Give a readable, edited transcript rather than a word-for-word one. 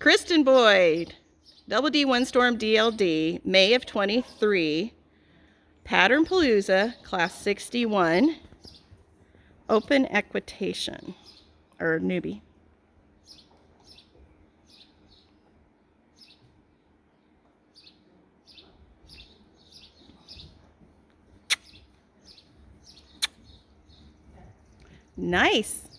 Kristen Boyd, Double D Windstorm DLD, May of 23, Pattern Palooza, Class 61, Open Equitation, or newbie. Nice.